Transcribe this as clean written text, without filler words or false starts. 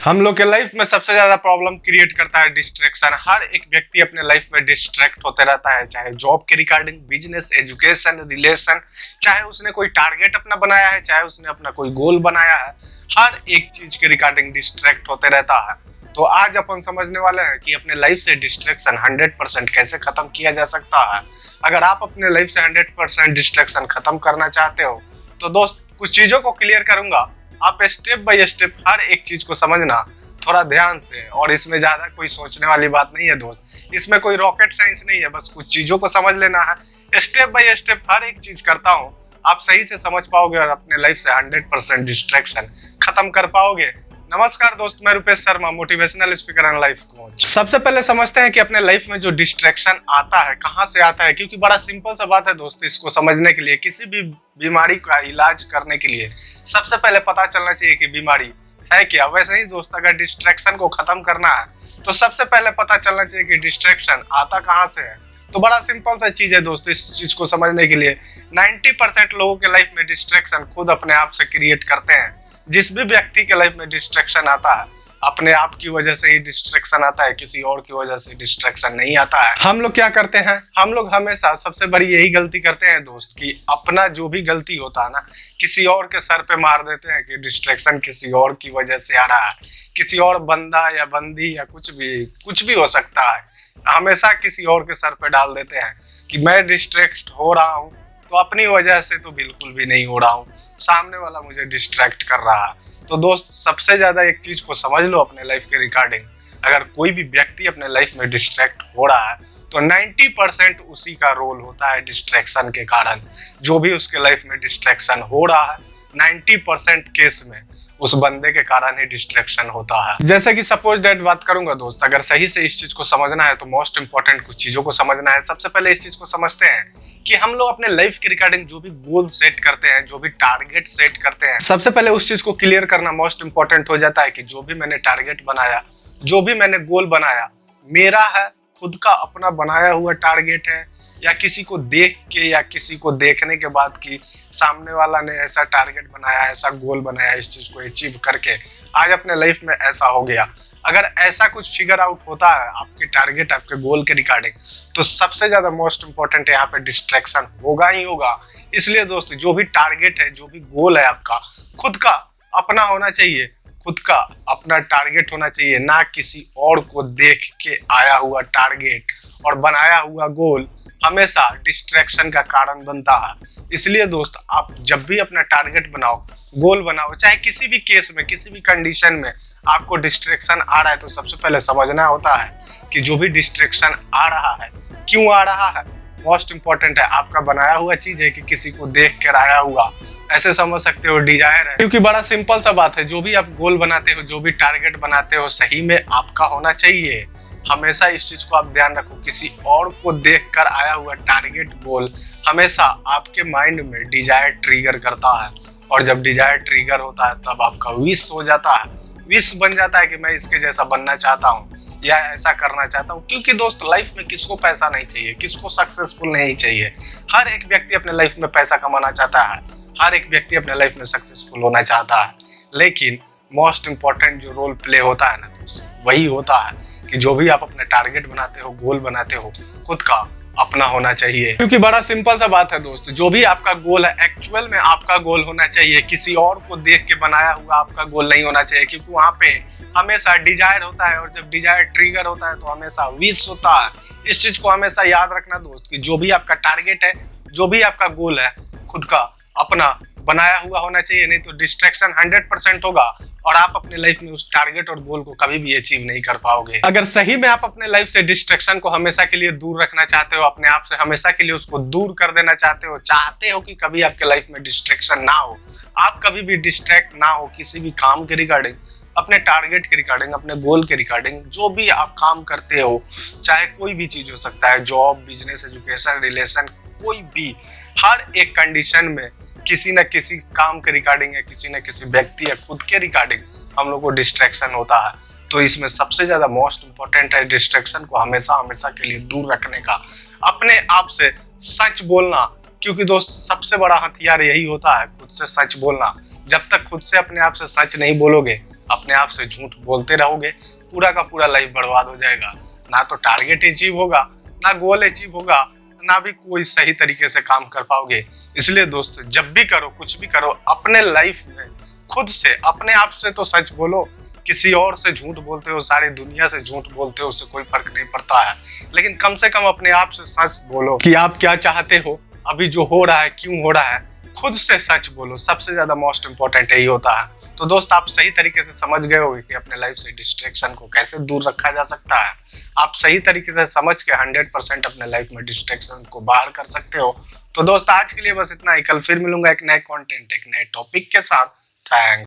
हम लोग के लाइफ में सबसे ज्यादा प्रॉब्लम क्रिएट करता है डिस्ट्रैक्शन। हर एक व्यक्ति अपने लाइफ में डिस्ट्रैक्ट होते रहता है, चाहे जॉब के रिगार्डिंग, बिजनेस, एजुकेशन, रिलेशन, चाहे उसने कोई टारगेट अपना बनाया है, चाहे उसने अपना कोई गोल बनाया है, हर एक चीज के रिगार्डिंग डिस्ट्रैक्ट होते रहता है। तो आज अपन समझने वाले हैं कि अपने लाइफ से डिस्ट्रैक्शन 100% कैसे खत्म किया जा सकता है। अगर आप अपने लाइफ से 100% डिस्ट्रैक्शन खत्म करना चाहते हो तो दोस्त कुछ चीजों को क्लियर करूंगा, आप स्टेप बाय स्टेप हर एक चीज को समझना थोड़ा ध्यान से। और इसमें ज्यादा कोई सोचने वाली बात नहीं है दोस्त, इसमें कोई रॉकेट साइंस नहीं है, बस कुछ चीजों को समझ लेना है। स्टेप बाय स्टेप हर एक चीज करता हूँ, आप सही से समझ पाओगे और अपने लाइफ से 100% डिस्ट्रैक्शन खत्म कर पाओगे। नमस्कार दोस्त, मैं Rupesh Sharma, motivational speaker and life coach. सबसे पहले समझते हैं कि अपने लाइफ में जो डिस्ट्रैक्शन आता है कहाँ से आता है, क्योंकि बड़ा सिंपल सा बात है दोस्त। इसको समझने के लिए, किसी भी बीमारी का इलाज करने के लिए सबसे पहले पता चलना चाहिए कि बीमारी है क्या। वैसे ही दोस्त, अगर डिस्ट्रैक्शन को खत्म करना है तो सबसे पहले पता चलना चाहिए कि डिस्ट्रैक्शन आता कहाँ से है। तो बड़ा सिंपल सा चीज है दोस्त, इस चीज को समझने के लिए 90% लोगों के लाइफ में डिस्ट्रैक्शन खुद अपने आप से क्रिएट करते हैं। जिस भी व्यक्ति के लाइफ में डिस्ट्रैक्शन आता है, अपने आप की वजह से ही डिस्ट्रैक्शन आता है, किसी और की वजह से डिस्ट्रैक्शन नहीं आता है। हम लोग क्या करते हैं, हम लोग हमेशा सबसे बड़ी यही गलती करते हैं दोस्त कि अपना जो भी गलती होता है ना, किसी और के सर पे मार देते हैं कि डिस्ट्रैक्शन किसी और की वजह से आ रहा है। किसी और बंदा या बंदी या कुछ भी हो सकता है, हमेशा किसी और के सर पे डाल देते हैं कि मैं डिस्ट्रैक्ट हो रहा हूँ, तो अपनी वजह से तो बिल्कुल भी नहीं हो रहा हूँ, सामने वाला मुझे डिस्ट्रैक्ट कर रहा है। तो दोस्त, सबसे ज्यादा एक चीज को समझ लो अपने लाइफ के रिगार्डिंग, अगर कोई भी व्यक्ति अपने लाइफ में डिस्ट्रैक्ट हो रहा है तो 90% उसी का रोल होता है डिस्ट्रैक्शन के कारण। जो भी उसके लाइफ में डिस्ट्रैक्शन हो रहा है 90% केस में उस बंदे के कारण ही डिस्ट्रैक्शन होता है। जैसे कि सपोज दैट बात करूंगा दोस्त, अगर सही से इस चीज को समझना है तो मोस्ट इंपॉर्टेंट कुछ चीजों को समझना है। सबसे पहले इस चीज को समझते हैं कि हम लोग अपने लाइफ के रिगार्डिंग जो भी गोल सेट करते हैं, जो भी टारगेट सेट करते हैं, सबसे पहले उस चीज को क्लियर करना मोस्ट इंपॉर्टेंट हो जाता है कि जो भी मैंने टारगेट बनाया, जो भी मैंने गोल बनाया, मेरा है, खुद का अपना बनाया हुआ टारगेट है, या किसी को देख के या किसी को देखने के बाद कि सामने वाला ने ऐसा टारगेट बनाया, ऐसा गोल बनाया, इस चीज को अचीव करके आज अपने लाइफ में ऐसा हो गया। अगर ऐसा कुछ फिगर आउट होता है आपके टारगेट, आपके गोल के रिगार्डिंग, तो सबसे ज्यादा मोस्ट इंपॉर्टेंट यहाँ पे डिस्ट्रैक्शन होगा ही होगा। इसलिए दोस्त, जो भी टारगेट है, जो भी गोल है आपका, खुद का अपना होना चाहिए, खुद का अपना टारगेट होना चाहिए, ना किसी और को देख के आया हुआ टारगेट और बनाया हुआ गोल हमेशा डिस्ट्रैक्शन का कारण बनता है। इसलिए दोस्त, आप जब भी अपना टारगेट बनाओ, गोल बनाओ, चाहे किसी भी केस में, किसी भी कंडीशन में आपको डिस्ट्रैक्शन आ रहा है, तो सबसे पहले समझना होता है कि जो भी डिस्ट्रैक्शन आ रहा है क्यों आ रहा है। मोस्ट इंपॉर्टेंट है, आपका बनाया हुआ चीज है कि किसी को देख कर आया हुआ, ऐसे समझ सकते हो डिजायर है। क्योंकि बड़ा सिंपल सा बात है, जो भी आप गोल बनाते हो, जो भी टारगेट बनाते हो, सही में आपका होना चाहिए। हमेशा इस चीज को आप ध्यान रखो, किसी और को देखकर आया हुआ टारगेट, गोल हमेशा आपके माइंड में डिजायर ट्रिगर करता है। और जब डिजायर ट्रिगर होता है तब आपका विश हो जाता है, विश बन जाता है कि मैं इसके जैसा बनना चाहता हूँ या ऐसा करना चाहता हूँ। क्योंकि दोस्त, लाइफ में किसको पैसा नहीं चाहिए, किसको सक्सेसफुल नहीं चाहिए। हर एक व्यक्ति अपने लाइफ में पैसा कमाना चाहता है, हर एक व्यक्ति अपने लाइफ में सक्सेसफुल होना चाहता है। लेकिन मोस्ट इंपॉर्टेंट जो रोल प्ले होता है ना दोस्त, वही होता है कि जो भी आप अपने टारगेट बनाते हो, गोल बनाते हो, खुद का अपना होना चाहिए। क्योंकि बड़ा सिंपल सा बात है दोस्त, जो भी आपका गोल है एक्चुअल में आपका गोल होना चाहिए, किसी और को देख के बनाया हुआ आपका गोल नहीं होना चाहिए। क्योंकि वहाँ पे हमेशा डिजायर होता है, और जब डिजायर ट्रिगर होता है तो हमेशा विश होता है। इस चीज को हमेशा याद रखना दोस्त कि जो भी आपका टारगेट है, जो भी आपका गोल है, खुद का अपना बनाया हुआ होना चाहिए, नहीं तो डिस्ट्रैक्शन 100% होगा और आप अपने लाइफ में उस टारगेट और गोल को कभी भी अचीव नहीं कर पाओगे। अगर सही में आप अपने लाइफ से डिस्ट्रैक्शन को हमेशा के लिए दूर रखना चाहते हो, अपने आप से हमेशा के लिए उसको दूर कर देना चाहते हो कि कभी आपके लाइफ में डिस्ट्रैक्शन ना हो, आप कभी भी डिस्ट्रैक्ट ना हो किसी भी काम के रिगार्डिंग, अपने टारगेट के रिगार्डिंग, अपने गोल के रिगार्डिंग, जो भी आप काम करते हो, चाहे कोई भी चीज हो सकता है, जॉब, बिजनेस, एजुकेशन, रिलेशन, कोई भी, हर एक कंडीशन में किसी न किसी काम के रिगार्डिंग या किसी न किसी व्यक्ति या खुद के रिगार्डिंग हम लोग को डिस्ट्रैक्शन होता है। तो इसमें सबसे ज्यादा मोस्ट इंपॉर्टेंट है डिस्ट्रैक्शन को हमेशा के लिए दूर रखने का, अपने आप से सच बोलना। क्योंकि दोस्त, सबसे बड़ा हथियार यही होता है, खुद से सच बोलना। जब तक खुद से अपने आप से सच नहीं बोलोगे, अपने आप से झूठ बोलते रहोगे, पूरा का पूरा लाइफ बर्बाद हो जाएगा। ना तो टारगेट अचीव होगा, ना गोल अचीव होगा, ना भी कोई सही तरीके से काम कर पाओगे। इसलिए दोस्त, जब भी करो, कुछ भी करो, अपने लाइफ में खुद से, अपने आप से तो सच बोलो। किसी और से झूठ बोलते हो, सारी दुनिया से झूठ बोलते हो, उससे कोई फर्क नहीं पड़ता है। लेकिन कम से कम अपने आप से सच बोलो कि आप क्या चाहते हो, अभी जो हो रहा है क्यों हो रहा है। खुद से सच बोलो, सबसे ज्यादा मोस्ट इंपॉर्टेंट यही होता है। तो दोस्त, आप सही तरीके से समझ गए होंगे कि अपने लाइफ से डिस्ट्रैक्शन को कैसे दूर रखा जा सकता है। आप सही तरीके से समझ के 100% अपने लाइफ में डिस्ट्रैक्शन को बाहर कर सकते हो। तो दोस्त, आज के लिए बस इतना ही। कल फिर मिलूंगा एक नए कंटेंट, एक नए टॉपिक के साथ। थैंक्स।